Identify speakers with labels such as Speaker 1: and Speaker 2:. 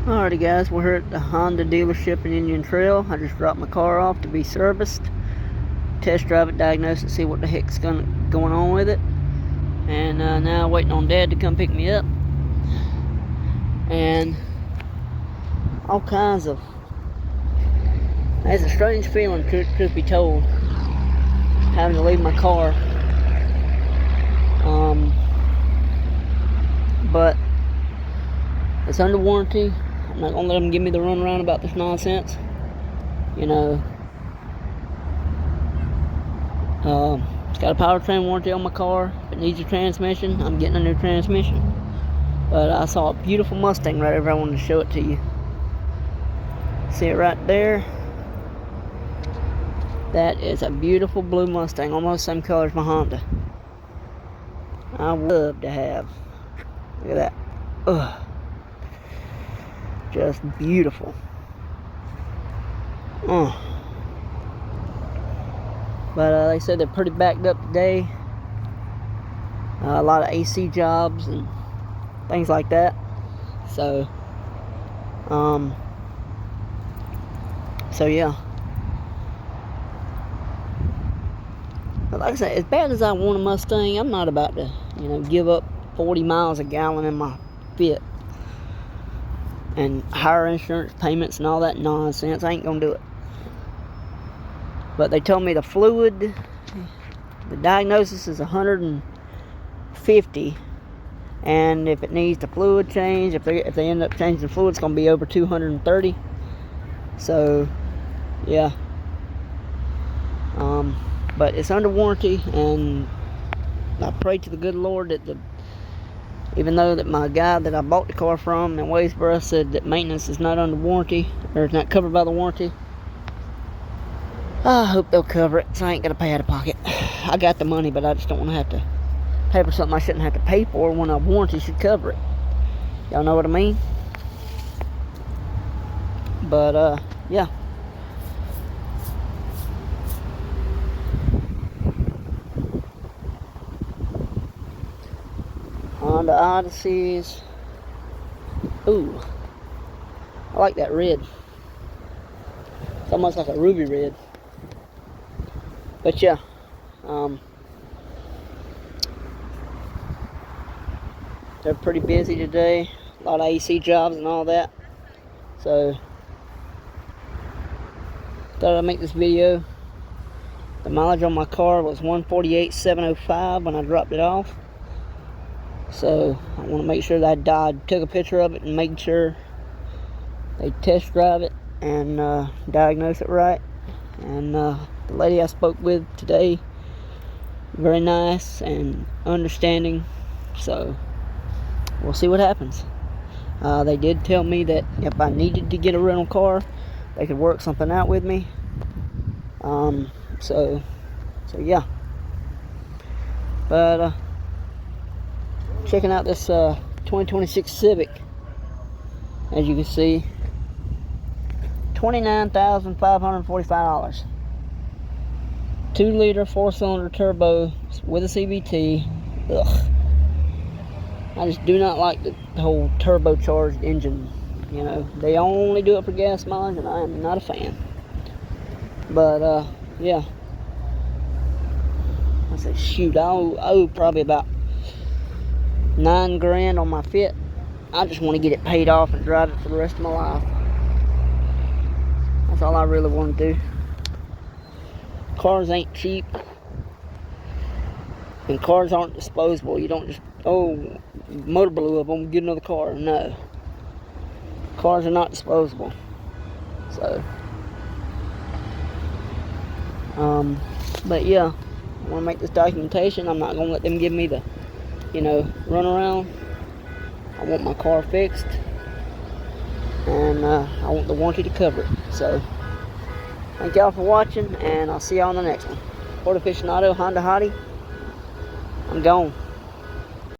Speaker 1: Alrighty guys, we're here at the Honda dealership in Indian Trail. I just dropped my car off to be serviced, test drive it, diagnose it, see what the heck's going on with it. And now waiting on Dad to come pick me up. And all kinds of, it's a strange feeling, truth be told, having to leave my car. But it's under warranty. I'm not gonna let them give me the runaround about this nonsense. You know, it's got a powertrain warranty on my car. If it needs a transmission, I'm getting a new transmission. But I saw a beautiful Mustang right over. I wanted to show it to you. See it right there? That is a beautiful blue Mustang, almost the same color as my Honda. I would love to have. Look at that. Ugh. Just beautiful. But they said they're pretty backed up today. A lot of AC jobs and things like that. So yeah. But like I said, as bad as I want a Mustang, I'm not about to, give up 40 miles a gallon in my Fit and higher insurance payments and all that nonsense. I ain't gonna do it. But they told me the fluid, the diagnosis is 150, and if it needs the fluid change, if they end up changing the fluid, it's gonna be over 230. So yeah. But it's under warranty, and I pray to the good Lord that even though that my guy that I bought the car from in Waysboro said that maintenance is not under warranty, or it's not covered by the warranty, I hope they'll cover it, so I ain't gonna pay out of pocket. I got the money, but I just don't want to have to pay for something I shouldn't have to pay for when a warranty should cover it. Y'all know what I mean? But yeah. Honda Odysseys. Ooh, I like that red. It's almost like a ruby red. But yeah, they're pretty busy today. A lot of AC jobs and all that. So thought I'd make this video. The mileage on my car was 148,705 when I dropped it off. So I want to make sure that I took a picture of it and make sure they test drive it and diagnose it right. And the lady I spoke with today, very nice and understanding. So we'll see what happens. They did tell me that if I needed to get a rental car, they could work something out with me. So yeah. But checking out this 2026 Civic. As you can see, $29,545. 2-liter 4-cylinder turbo with a CVT. Ugh. I just do not like the whole turbocharged engine. They only do it for gas mileage, and I am not a fan. But yeah. I said, shoot, I owe probably about $9 grand on my Fit. I just want to get it paid off and drive it for the rest of my life. That's all I really want to do. Cars ain't cheap, and cars aren't disposable. You don't just, motor blew up, I'm gonna get another car. No, cars are not disposable. So but yeah, I want to make this documentation. I'm not gonna let them give me the run around. I want my car fixed, and I want the warranty to cover it. So thank y'all for watching, and I'll see y'all on the next one. Ford Aficionado, Honda Hottie, I'm gone.